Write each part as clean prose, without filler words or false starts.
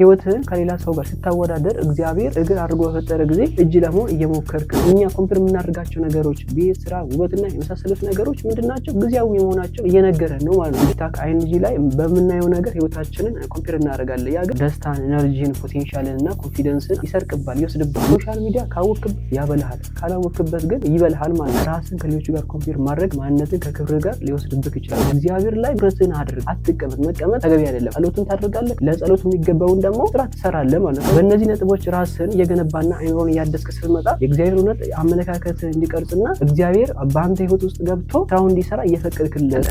ህይወትህን ከሌላ ሰው ጋር ስታወዳደር እግዚአብሔር እግር አድርጎ በፈጠረ ጊዜ እጅ ለመሆን እየሞከርክ እኛ ኮምፒር የምናደርጋቸው ነገሮች ቤት፣ ስራ፣ ውበትና የመሳሰሉት ነገሮች ምንድናቸው? ጊዜያዊ መሆናቸው እየነገረን ነው ማለት ነው። ቲክታክ አይንጂ ላይ በምናየው ነገር ህይወታችንን ኮምፒር እናደርጋለን። ያ ግን ደስታን፣ ኤነርጂን፣ ፖቴንሻልን እና ኮንፊደንስን ይሰርቅባል፣ ይወስድባል። ሶሻል ሚዲያ ካወቅበት ያበልሃል፣ ካላወቅበት ግን ይበልሃል ማለት ነው። ራስን ከሌሎቹ ጋር ኮምፒር ማድረግ ማንነትን ከክብር ጋር ሊወስድብህ ይችላል። እግዚአብሔር ላይ ትኩረትህን አድርግ፣ አትቀመጥ። መቀመጥ ተገቢ አይደለም። ጸሎትን ታደርጋለህ፣ ለጸሎት የሚገባውን ደግሞ ስራ ትሰራለህ ማለት ነው። በእነዚህ ነጥቦች ራስን እየገነባና አይምሮን እያደስክ ስትመጣ የእግዚአብሔር እውነት አመለካከት እንዲቀርጽና እግዚአብሔር በአንተ ህይወት ውስጥ ገብቶ ስራውን እንዲሰራ እየፈቀድክለት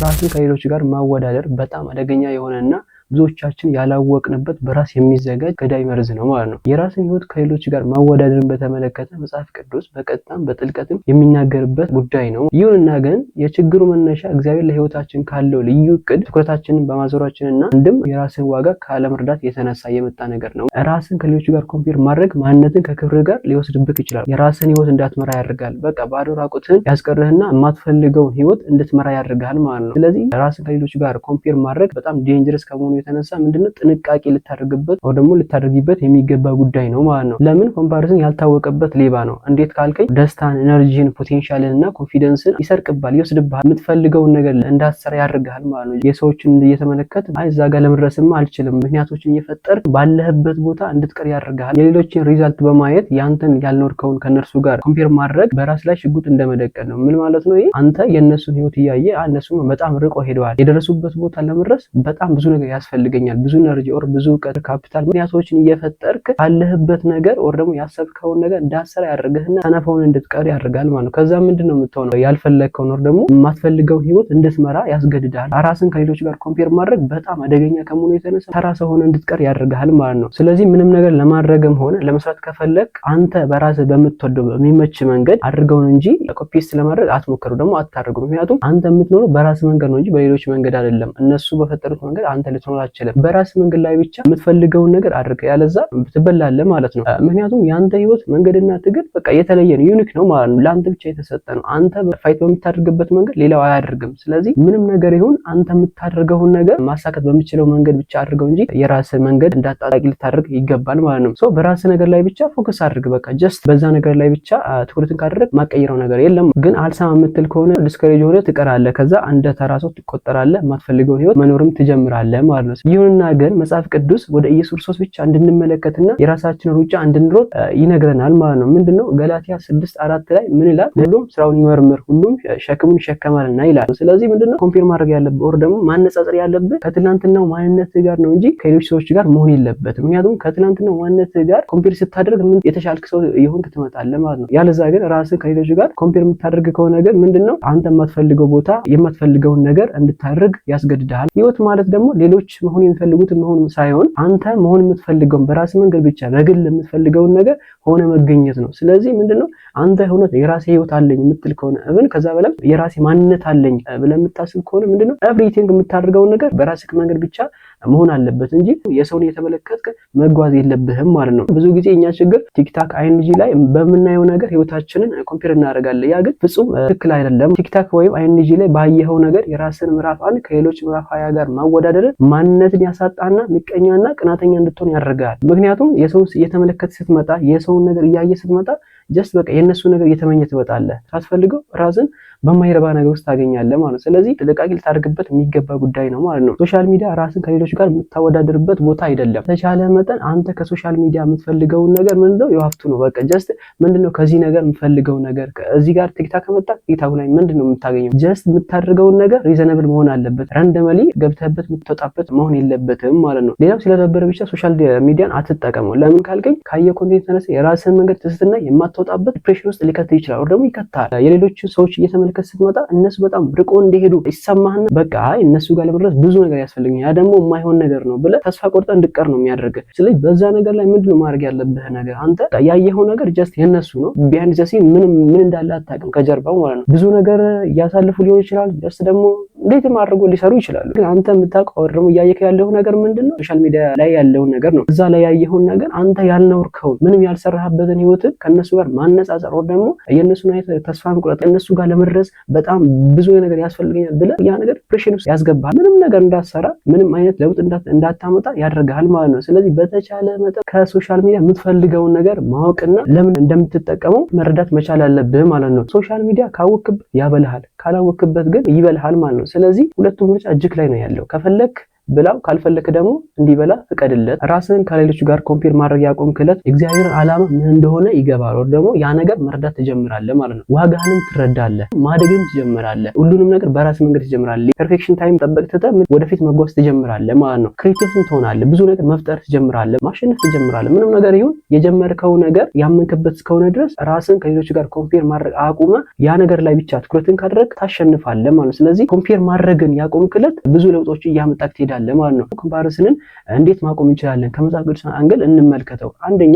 ራስን ከሌሎች ጋር ማወዳደር በጣም አደገኛ የሆነና ብዙዎቻችን ያላወቅንበት በራስ የሚዘጋጅ ገዳይ መርዝ ነው ማለት ነው። የራስን ህይወት ከሌሎች ጋር ማወዳደርን በተመለከተ መጽሐፍ ቅዱስ በቀጥታም በጥልቀትም የሚናገርበት ጉዳይ ነው። ይሁንና ግን የችግሩ መነሻ እግዚአብሔር ለህይወታችን ካለው ልዩ እቅድ ትኩረታችንን በማዞራችንና አንድም የራስን ዋጋ ካለመረዳት የተነሳ የመጣ ነገር ነው። ራስን ከሌሎች ጋር ኮምፒር ማድረግ ማንነትን ከክብር ጋር ሊወስድብህ ይችላል። የራስን ህይወት እንዳትመራ ያደርጋል። በቃ ባዶ ራቁትን ያስቀርህና የማትፈልገውን ህይወት እንድትመራ ያደርጋል ማለት ነው። ስለዚህ ራስን ከሌሎች ጋር ኮምፒር ማድረግ በጣም ዴንጀረስ ከመሆኑ የተነሳ ምንድነው ጥንቃቄ ልታደርግበት ወይ ደግሞ ልታደርጊበት የሚገባ ጉዳይ ነው ማለት ነው። ለምን ኮምፓሪዝን ያልታወቀበት ሌባ ነው። እንዴት ካልከኝ ደስታን፣ ኤነርጂን፣ ፖቴንሻልን እና ኮንፊደንስን ይሰርቅባል፣ ይወስድብሃል። የምትፈልገውን ነገር እንዳትሰራ ያደርግሃል ማለት ነው። የሰዎችን እየተመለከት እዛ ጋር ለመድረስማ አልችልም ምክንያቶችን እየፈጠርክ ባለህበት ቦታ እንድትቀር ያደርግሃል። የሌሎችን ሪዛልት በማየት ያንተን ያልኖርከውን ከነርሱ ጋር ኮምፔር ማድረግ በራስ ላይ ሽጉጥ እንደመደቀን ነው። ምን ማለት ነው? ይሄ አንተ የነሱን ህይወት እያየ እነሱ በጣም ርቆ ሄደዋል። የደረሱበት ቦታ ለመድረስ በጣም ብዙ ነገር ያስፈልገኛል፣ ብዙ ኤነርጂ ኦር ብዙ እውቀት ካፒታል ምክንያቶችን እየፈጠርክ ባለህበት ነገር ኦር ደግሞ ያሰብከውን ነገር እንዳሰራ ያደርግህና ሰነፈውን እንድትቀር ያደርጋል ማለት ነው። ከዛ ምንድነው የምትሆነው? ያልፈለግከውን ኦር ደግሞ የማትፈልገውን ህይወት እንድትመራ ያስገድዳል። ራስን ከሌሎች ጋር ኮምፔር ማድረግ በጣም አደገኛ ከመሆኑ የተነሳ ተራ ሰው ሆነ እንድትቀር ያደርግሃል ማለት ነው። ስለዚህ ምንም ነገር ለማድረግም ሆነ ለመስራት ከፈለክ አንተ በራስህ በምትወደው በሚመች መንገድ አድርገውን እንጂ ኮፒስ ለማድረግ አትሞክሩ፣ ደግሞ አታድርጉ። ምክንያቱም አንተ የምትኖረው በራስህ መንገድ ነው እንጂ በሌሎች መንገድ አይደለም። እነሱ በፈጠሩት መንገድ አንተ ልትኖር አትችልም። በራስ መንገድ ላይ ብቻ የምትፈልገውን ነገር አድርገ፣ ያለዛ ትበላለህ ማለት ነው። ምክንያቱም ያንተ ህይወት መንገድና ትግል በቃ የተለየ ነው፣ ዩኒክ ነው ማለት ነው። ለአንተ ብቻ የተሰጠ ነው። አንተ ፋይት በምታደርግበት መንገድ ሌላው አያደርግም። ስለዚህ ምንም ነገር ይሁን አንተ የምታደርገውን ነገር ማሳካት በሚችለው መንገድ ብቻ አድርገው እንጂ የራስ መንገድ እንዳጣጣቂ ልታደርግ ይገባል ማለት ነው። በራስ ነገር ላይ ብቻ ፎከስ አድርግ። በቃ ጀስት በዛ ነገር ላይ ብቻ ትኩረትን ካደረግ ማቀየረው ነገር የለም። ግን አልሰማ የምትል ከሆነ ዲስከሬጅ ሆነ ትቀራለህ። ከዛ እንደ ተራ ሰው ትቆጠራለህ። የማትፈልገውን ህይወት መኖርም ትጀምራለህ ማለት ነው። ይሁንና ግን መጽሐፍ ቅዱስ ወደ ኢየሱስ ክርስቶስ ብቻ እንድንመለከትና የራሳችንን ሩጫ እንድንሮጥ ይነግረናል ማለት ነው። ምንድነው? ገላትያ 6:4 ላይ ምን ይላል? ሁሉም ስራውን ይመርምር፣ ሁሉም ሸክሙን ይሸከማልና ይላል። ስለዚህ ምንድነው ኮምፔር ማድረግ ያለብህ ኦር ደግሞ ማነጻጸር ያለብህ ከትላንትናው ማንነት ጋር ነው እንጂ ከሌሎች ሰዎች ጋር መሆን የለበትም። ምክንያቱም ከትላንትናው ማንነት ጋር ኮምፔር ስታደርግ ምን የተሻልክ ሰው ይሆንክ ትመጣለህ ማለት ነው። ያለዛ ግን ራስን ከሌሎች ጋር ኮምፔር የምታደርግ ከሆነ ግን ምንድነው አንተ የማትፈልገው ቦታ የማትፈልገውን ነገር እንድታደርግ ያስገድድሃል። ህይወት ማለት ደግሞ ሌሎች መሆን የሚፈልጉት መሆን ሳይሆን አንተ መሆን የምትፈልገውን በራስ መንገድ ብቻ በግል የምትፈልገውን ነገር ሆነ መገኘት ነው። ስለዚህ ምንድነው አንተ እውነት የራሴ ህይወት አለኝ የምትል ከሆነ እብን ከዛ በላይ የራሴ ማንነት አለኝ ብለህ የምታስብ ከሆነ ምንድነው ኤቭሪቲንግ የምታደርገው ነገር በራስህ መንገድ ብቻ መሆን አለበት እንጂ የሰውን እየተመለከትክ መጓዝ የለብህም ማለት ነው። ብዙ ጊዜ እኛ ችግር ቲክታክ አይንጂ ላይ በምናየው ነገር ህይወታችንን ኮምፔር እናደርጋለን። ያ ግን ፍጹም ትክክል አይደለም። ቲክታክ ወይም አይንጂ ላይ ባየኸው ነገር የራስን ምዕራፍ 1 ከሌሎች ምዕራፍ 20 ጋር ማወዳደር ማንነትን ያሳጣና ምቀኛና ቅናተኛ እንድትሆን ያደርጋል። ምክንያቱም የሰውን እየተመለከተ ስትመጣ የሰውን ነገር እያየ ስትመጣ ጀስት በቃ የነሱ ነገር እየተመኘ ትመጣለህ። ሳትፈልገው ራስን በማይረባ ነገር ውስጥ ታገኛለህ ማለት ነው። ስለዚህ ጥንቃቄ ልታደርግበት የሚገባ ጉዳይ ነው ማለት ነው። ሶሻል ሚዲያ ራስን ከሌሎች ጋር የምታወዳደርበት ቦታ አይደለም። ተቻለ መጠን አንተ ከሶሻል ሚዲያ የምትፈልገውን ነገር ምንድነው የዋፍቱ ነው። በቃ ጀስት ምንድነው ከዚህ ነገር የምትፈልገው ነገር እዚህ ጋር ቲክታክ ከመጣ ቲክታክ ላይ ምንድነው የምታገኘው? ጀስት የምታደርገውን ነገር ሪዘነብል መሆን አለበት። ራንደመሊ ገብተህበት የምትወጣበት መሆን የለበትም ማለት ነው። ሌላው ስለደበረ ብቻ ሶሻል ሚዲያን አትጠቀመው። ለምን ካልከኝ ካየ ኮንቴንት ተነሳ የራስን መንገድ ትስትና የማትወጣበት ዲፕሬሽን ውስጥ ሊከትህ ይችላል ወይ ደግሞ ይከታል። የሌሎች ሰዎች እየተመለከተ ስትመጣ እነሱ በጣም ርቆ እንደሄዱ ይሰማህና በቃ እነሱ ጋር ለመድረስ ብዙ ነገር ያስፈልገኛል፣ ያ ደግሞ የማይሆን ነገር ነው ብለህ ተስፋ ቆርጠህ እንድትቀር ነው የሚያደርግህ። ስለዚህ በዛ ነገር ላይ ምንድነው ማድረግ ያለብህ ነገር አንተ ያየኸው ነገር ጀስት የነሱ ነው። ቢሃይንድ ዘ ሲን ምን እንዳለ አታውቅም ከጀርባው ማለት ነው። ብዙ ነገር እያሳለፉ ሊሆን ይችላል። ጀስት ደግሞ እንዴትም አድርጎ ሊሰሩ ይችላሉ። ግን አንተ የምታውቀው ደግሞ እያየህ ያለው ነገር ምንድነው? ሶሻል ሚዲያ ላይ ያለው ነገር ነው። እዛ ላይ ያየኸውን ነገር አንተ ያልኖርከውን ምንም ያልሰራህበትን ህይወት ከነሱ ጋር ማነጻጸር ወይ ደግሞ የነሱን አይነት ተስፋ መቁረጥ እነሱ ጋር ለመድረስ ቢዝነስ በጣም ብዙ ነገር ያስፈልገኛል ብለህ ያ ነገር ፕሬሽር ውስጥ ያስገባሃል። ምንም ነገር እንዳትሰራ ምንም አይነት ለውጥ እንዳታመጣ ያደርጋል ማለት ነው። ስለዚህ በተቻለ መጠን ከሶሻል ሚዲያ የምትፈልገውን ነገር ማወቅና ለምን እንደምትጠቀመው መረዳት መቻል አለብህ ማለት ነው። ሶሻል ሚዲያ ካወቅበት ያበልሃል፣ ካላወቅበት ግን ይበልሃል ማለት ነው። ስለዚህ ሁለቱም ምርጫ እጅግ ላይ ነው ያለው። ከፈለክ ብላው ካልፈለክ ደግሞ እንዲበላ ፍቀድለት። ራስን ከሌሎች ጋር ኮምፔር ማድረግ ያቆምክለት እግዚአብሔር ዓላማ ምን እንደሆነ ይገባል። ወር ደግሞ ያ ነገር መረዳት ትጀምራለህ ማለት ነው። ዋጋህንም ትረዳለህ፣ ማደግም ትጀምራለህ። ሁሉንም ነገር በራስ መንገድ ትጀምራለህ። ፐርፌክሽን ታይም ጠብቀህ ወደፊት መጓዝ ትጀምራለህ ማለት ነው። ክሬቲቭ ትሆናለህ፣ ብዙ ነገር መፍጠር ትጀምራለህ፣ ማሸነፍ ትጀምራለህ። ምንም ነገር ይሁን የጀመርከው ነገር ያመንክበት እስከሆነ ድረስ ራስን ከሌሎች ጋር ኮምፔር ማድረግ አቁመህ ያ ነገር ላይ ብቻ ትኩረትን ካደረግ ታሸንፋለህ ማለት ነው። ስለዚህ ኮምፔር ማድረግን ያቆምክለት ብዙ ለውጦች እያመጣክ ትሄዳለህ ማለት ነው። ኮምፓሪስንን እንዴት ማቆም እንችላለን? ከመጽሐፍ ቅዱስ አንግል እንመልከተው። አንደኛ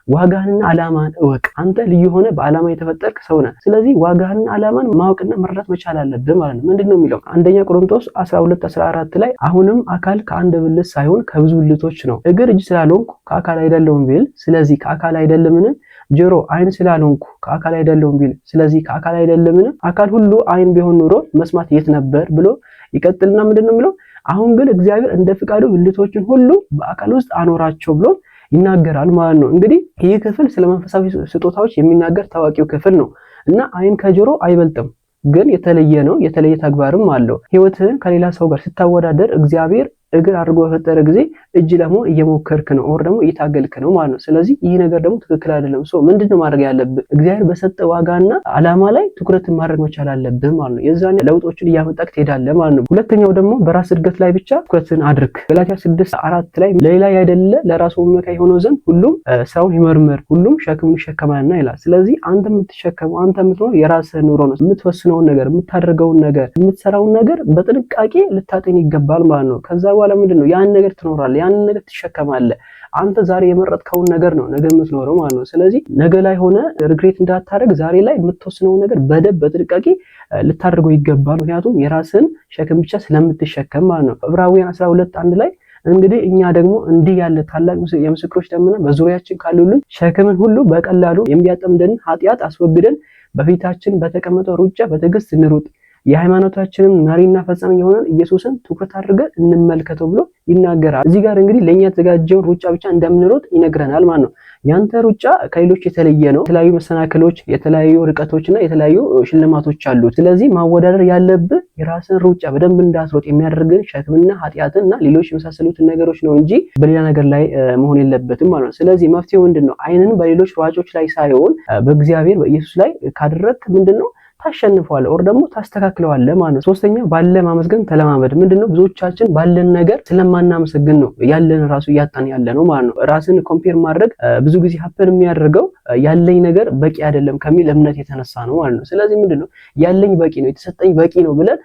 ዋጋህንና ዓላማን እወቅ። አንተ ልዩ ሆነ በዓላማ የተፈጠርክ ሰው ነህ። ስለዚህ ዋጋህንና ዓላማን ማወቅና መረዳት መቻል አለብህ ማለት ነው። ምንድነው የሚለው? አንደኛ ቆሮንቶስ 12:14 ላይ አሁንም አካል ከአንድ ብልት ሳይሆን ከብዙ ብልቶች ነው። እግር እጅ ስላልሆንኩ ከአካል አይደለሁም ቢል ስለዚህ ከአካል አይደለምን? ጆሮ አይን ስላልሆንኩ ከአካል አይደለሁም ቢል ስለዚህ ከአካል አይደለምን? አካል ሁሉ አይን ቢሆን ኑሮ መስማት የት ነበር ብሎ ይቀጥልና ምንድነው የሚለው? አሁን ግን እግዚአብሔር እንደ ፍቃዱ ብልቶችን ሁሉ በአካል ውስጥ አኖራቸው ብሎ ይናገራል ማለት ነው። እንግዲህ ይህ ክፍል ስለ መንፈሳዊ ስጦታዎች የሚናገር ታዋቂው ክፍል ነው እና አይን ከጆሮ አይበልጥም፣ ግን የተለየ ነው። የተለየ ተግባርም አለው። ህይወትህን ከሌላ ሰው ጋር ስታወዳደር እግዚአብሔር እግር አድርጎ በፈጠረ ጊዜ እጅ ለመሆን እየሞከርክ ነው ኦር ደግሞ እየታገልክ ነው ማለት ነው። ስለዚህ ይህ ነገር ደግሞ ትክክል አይደለም። ምንድነው ማድረግ ያለብህ? እግዚአብሔር በሰጠ ዋጋና ዓላማ ላይ ትኩረትን ማድረግ መቻል አለብህ ማለት ነው። የዛኔ ለውጦችን እያመጣክ ትሄዳለህ ማለት ነው። ሁለተኛው ደግሞ በራስ እድገት ላይ ብቻ ትኩረትን አድርግ። ገላትያ 6:4 ላይ ለሌላ ያይደለ ለራሱ መመካይ ሆኖ ዘንድ ሁሉም ስራውን ይመርምር፣ ሁሉም ሸክሙን ይሸከማልና ይላል። ስለዚህ አንተ የምትሸከመው አንተ የምትኖር የራስህ ኑሮ ነው። የምትወስነውን ነገር፣ የምታደርገውን ነገር፣ የምትሰራውን ነገር በጥንቃቄ ልታጤን ይገባል ማለት ነው። ከዛ በኋላ ምንድነው ያን ነገር ትኖራለህ፣ ያን ነገር ትሸከማለህ። አንተ ዛሬ የመረጥከውን ነገር ነው ነገ የምትኖረው ማለት ነው። ስለዚህ ነገ ላይ ሆነ ሪግሬት እንዳታደርግ ዛሬ ላይ የምትወስነው ነገር በጥንቃቄ ልታደርገው ይገባል። ምክንያቱም የራስን ሸክም ብቻ ስለምትሸከም ማለት ነው። ዕብራውያን 12:1 ላይ እንግዲህ እኛ ደግሞ እንዲህ ያለ ታላቅ የምስክሮች ደመና በዙሪያችን ካሉልን ሸክምን ሁሉ በቀላሉ የሚያጠምደን ኃጢአት አስወግደን በፊታችን በተቀመጠው ሩጫ በትዕግስት እንሩጥ፣ የሃይማኖታችንን መሪና ፈጻሚ የሆነን ኢየሱስን ትኩረት አድርገን እንመልከተው ብሎ ይናገራል። እዚህ ጋር እንግዲህ ለኛ የተዘጋጀውን ሩጫ ብቻ እንደምንሮጥ ይነግረናል ማለት ነው። ያንተ ሩጫ ከሌሎች የተለየ ነው። የተለያዩ መሰናክሎች፣ የተለያዩ ርቀቶችና የተለያዩ ሽልማቶች አሉት። ስለዚህ ማወዳደር ያለብህ የራስን ሩጫ በደንብ እንዳትሮጥ የሚያደርግን ሸክምና ኃጢአትና ሌሎች የመሳሰሉትን ነገሮች ነው እንጂ በሌላ ነገር ላይ መሆን የለበትም ማለት ነው። ስለዚህ መፍትሄው ምንድነው? አይንን በሌሎች ሯጮች ላይ ሳይሆን በእግዚአብሔር በኢየሱስ ላይ ካደረግክ ምንድነው ታሸንፈዋለህ ኦር ደግሞ ታስተካክለዋለህ ማለት ነው። ሶስተኛ ባለ ማመስገን ተለማመድ። ምንድነው? ብዙዎቻችን ባለን ነገር ስለማናመሰግን ነው ያለን ራሱ እያጣን ያለ ነው ማለት ነው። ራስን ኮምፔር ማድረግ ብዙ ጊዜ ሀፕን የሚያደርገው ያለኝ ነገር በቂ አይደለም ከሚል እምነት የተነሳ ነው ማለት ነው። ስለዚህ ምንድነው? ያለኝ በቂ ነው፣ የተሰጠኝ በቂ ነው ብለን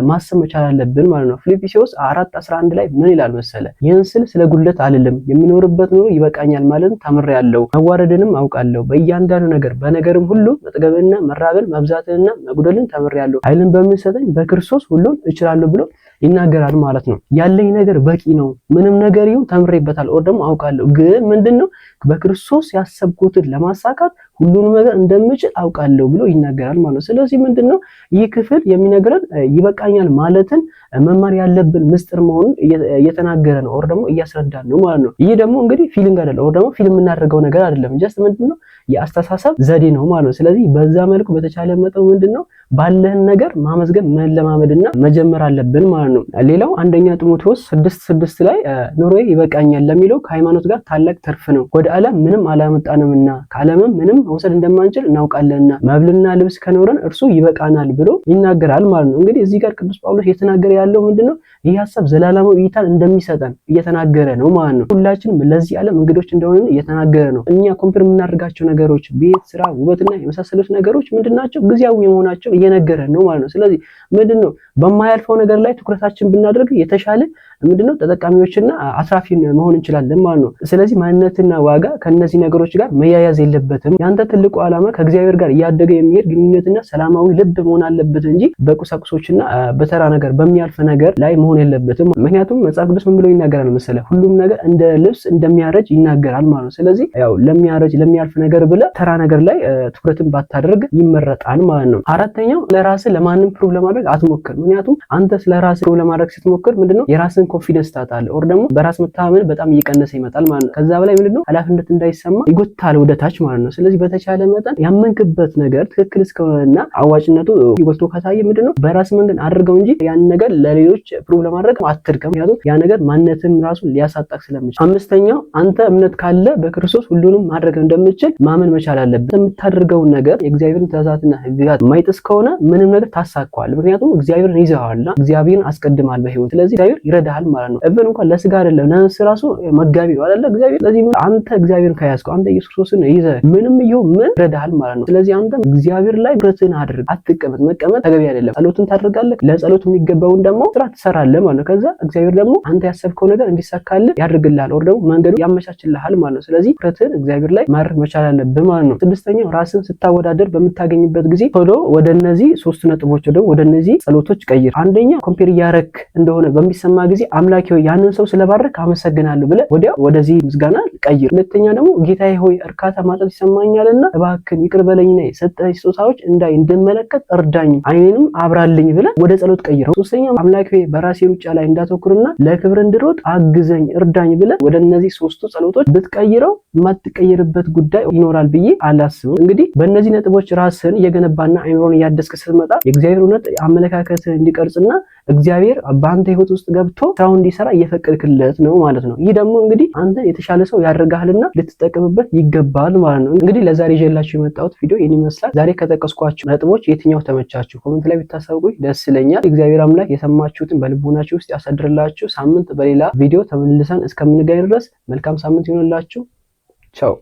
ማሰብ መቻል አለብን ማለት ነው። ፊልጵስዩስ 4:11 ላይ ምን ይላል መሰለ? ይህን ስል ስለ ጉድለት አይደለም፣ የሚኖርበት ኑሮ ይበቃኛል ማለት ተምሬያለሁ፣ መዋረድንም አውቃለሁ፣ በእያንዳንዱ ነገር በነገርም ሁሉ መጥገብንና መራብን መብዛትንና መጉደልን ተምሬያለሁ፣ ኃይልን በሚሰጠኝ በክርስቶስ ሁሉን እችላለሁ ብሎ ይናገራል ማለት ነው። ያለኝ ነገር በቂ ነው፣ ምንም ነገር ይሁን ተምሬበታል ኦር ደግሞ አውቃለሁ፣ ግን ምንድነው በክርስቶስ ያሰብኩትን ለማሳካት ሁሉንም ነገር እንደምችል አውቃለሁ ብሎ ይናገራል ማለት ነው። ስለዚህ ምንድነው ይህ ክፍል የሚነግረን ይበቃኛል ማለትን መማር ያለብን ምስጢር መሆኑን እየተናገረ ነው ኦር ደግሞ እያስረዳን ነው ማለት ነው። ይህ ደግሞ እንግዲህ ፊሊንግ አይደለም ኦር ደግሞ ፊልም የምናደርገው ነገር አይደለም። ጀስት ምንድነው የአስተሳሰብ ዘዴ ነው ማለት ነው። ስለዚህ በዛ መልኩ በተቻለ መጠን ምንድነው ባለህን ነገር ማመስገን መለማመድና መጀመር አለብን ማለት ነው። ሌላው አንደኛ ጢሞቴዎስ 6:6 ላይ ኑሮዬ ይበቃኛል ለሚለው ከሃይማኖት ጋር ታላቅ ትርፍ ነው፣ ወደ ዓለም ምንም አላመጣንምና ከዓለምም ምንም መውሰድ እንደማንችል እናውቃለንና መብልና ልብስ ከኖረን እርሱ ይበቃናል ብሎ ይናገራል ማለት ነው። እንግዲህ እዚህ ጋር ቅዱስ ጳውሎስ እየተናገረ ያለው ምንድነው? ይህ ሐሳብ ዘላለማዊ እይታን እንደሚሰጠን እየተናገረ ነው ማለት ነው። ሁላችንም ለዚህ ዓለም እንግዶች እንደሆነን እየተናገረ ነው። እኛ ኮምፔር የምናደርጋቸው ነገሮች ቤት፣ ስራ፣ ውበትና የመሳሰሉት ነገሮች ምንድናቸው? ጊዜያዊ መሆናቸው እየነገረን ነው ማለት ነው። ስለዚህ ምንድነው በማያልፈው ነገር ላይ ትኩረታችን ብናደርግ የተሻለ ምንድነው ተጠቃሚዎችና አትራፊ መሆን እንችላለን ማለት ነው። ስለዚህ ማንነትና ዋጋ ከነዚህ ነገሮች ጋር መያያዝ የለበትም። ያንተ ትልቁ ዓላማ ከእግዚአብሔር ጋር እያደገ የሚሄድ ግንኙነትና ሰላማዊ ልብ መሆን አለበት እንጂ በቁሳቁሶችና በተራ ነገር በሚያልፍ ነገር ላይ መሆን የለበትም። ምክንያቱም መጽሐፍ ቅዱስ ምን ብሎ ይናገራል መሰለህ? ሁሉም ነገር እንደ ልብስ እንደሚያረጅ ይናገራል ማለት ነው። ስለዚህ ያው ለሚያረጅ ለሚያልፍ ነገር ብለህ ተራ ነገር ላይ ትኩረትን ባታደርግ ይመረጣል ማለት ነው። አራተኛው ለራስህ ለማንም ፕሩቭ ለማድረግ አትሞክር። ምክንያቱም አንተ ስለራስህ ፕሩቭ ለማድረግ ስትሞክር ምንድነው የራስን ኮንፊደንስ ታጣለህ፣ ኦር ደግሞ በራስ መተማመን በጣም እየቀነሰ ይመጣል ማለት ነው። ከዛ በላይ ምንድነው ኃላፊነት እንዳይሰማ ይጎታል ወደ ታች ማለት ነው። ስለዚህ በተቻለ መጠን ያመንክበት ነገር ትክክል እስከሆነና አዋጭነቱ ይጎልቶ ከታየ ምንድነው በራስ መንገድ አድርገው እንጂ ያን ነገር ለሌሎች ፕሩቭ ለማድረግ አትድከም። ምክንያቱም ያ ነገር ማንነትን ራሱ ሊያሳጣክ ስለሚችል። አምስተኛው አንተ እምነት ካለ በክርስቶስ ሁሉንም ማድረግ እንደምትችል ማመን መቻል አለብህ። የምታደርገውን ነገር የእግዚአብሔርን ትእዛዛትና ሕግጋት ማይጥስ ከሆነ ምንም ነገር ታሳካዋል። ምክንያቱም እግዚአብሔርን ይዘዋልና እግዚአብሔርን አስቀድማል በህይወት። ስለዚህ እግዚአብሔር ይረዳሃል ማለት ነው። እብን እንኳን ለስጋ አይደለም ለነፍስ ራሱ መጋቢ ነው አይደለ እግዚአብሔር። ስለዚህ አንተ እግዚአብሔርን ከያዝከው አንተ ኢየሱስ ክርስቶስን ይዘህ ምንም ይሁን ምን ይረዳሃል ማለት ነው። ስለዚህ አንተ እግዚአብሔር ላይ ትኩረትን አድርግ፣ አትቀመጥ። መቀመጥ ተገቢ አይደለም። ጸሎትን ታደርጋለህ፣ ለጸሎት የሚገባውን ደግሞ ስራ ትሰራለህ ማለት ነው። ከዛ እግዚአብሔር ደግሞ አንተ ያሰብከው ነገር እንዲሳካልህ ያደርግልሃል፣ ወር ደግሞ መንገዱ ያመቻችልሃል ማለት ነው። ስለዚህ ትኩረትን እግዚአብሔር ላይ ማድረግ መቻል አለብህ ማለት ነው። ስድስተኛው ራስን ስታወዳደር በምታገኝበት ጊዜ ቶሎ ወደ እነዚህ ሶስት ነጥቦች ደግሞ ወደ እነዚህ ጸሎቶች ቀይር። አንደኛ ኮምፔር እያረክ እንደሆነ በሚሰማ ጊዜ አምላኬ ሆይ ያንን ሰው ስለባረክ አመሰግናለሁ ብለህ ወዲያው ወደዚህ ምስጋና ቀይር። ሁለተኛ ደግሞ ጌታዬ ሆይ እርካታ ማጣት ይሰማኛልና እባክህን ይቅር በለኝና የሰጠኝ ስጦታዎች እንድመለከት እርዳኝ፣ አይኔንም አብራልኝ ብለህ ወደ ጸሎት ቀይረው። ሶስተኛ አምላኬ ሆይ በራሴ ሩጫ ላይ እንዳተኩርና ለክብር እንድሮጥ አግዘኝ፣ እርዳኝ ብለህ ወደ እነዚህ ሶስቱ ጸሎቶች ብትቀይረው የማትቀይርበት ጉዳይ ይኖራል ብዬ አላስብም። እንግዲህ በእነዚህ ነጥቦች ራስን እየገነባና አይምሮን እያደስክ ስትመጣ የእግዚአብሔር እውነት አመለካከት እንዲቀርጽና እግዚአብሔር በአንተ ህይወት ውስጥ ገብቶ ስራውን እንዲሰራ እየፈቀድክለት ነው ማለት ነው። ይህ ደግሞ እንግዲህ አንተ የተሻለ ሰው ያደርጋልና ልትጠቀምበት ይገባል ማለት ነው። እንግዲህ ለዛሬ ይዤላችሁ የመጣሁት ቪዲዮ ይህን ይመስላል። ዛሬ ከጠቀስኳችሁ ነጥቦች የትኛው ተመቻችሁ? ኮሜንት ላይ ብታሳውቁኝ ደስ ይለኛል። እግዚአብሔር አምላክ የሰማችሁትን በልቦናችሁ ውስጥ ያሳድርላችሁ። ሳምንት በሌላ ቪዲዮ ተመልሰን እስከምንገናኝ ድረስ መልካም ሳምንት ይሁንላችሁ። ቻው።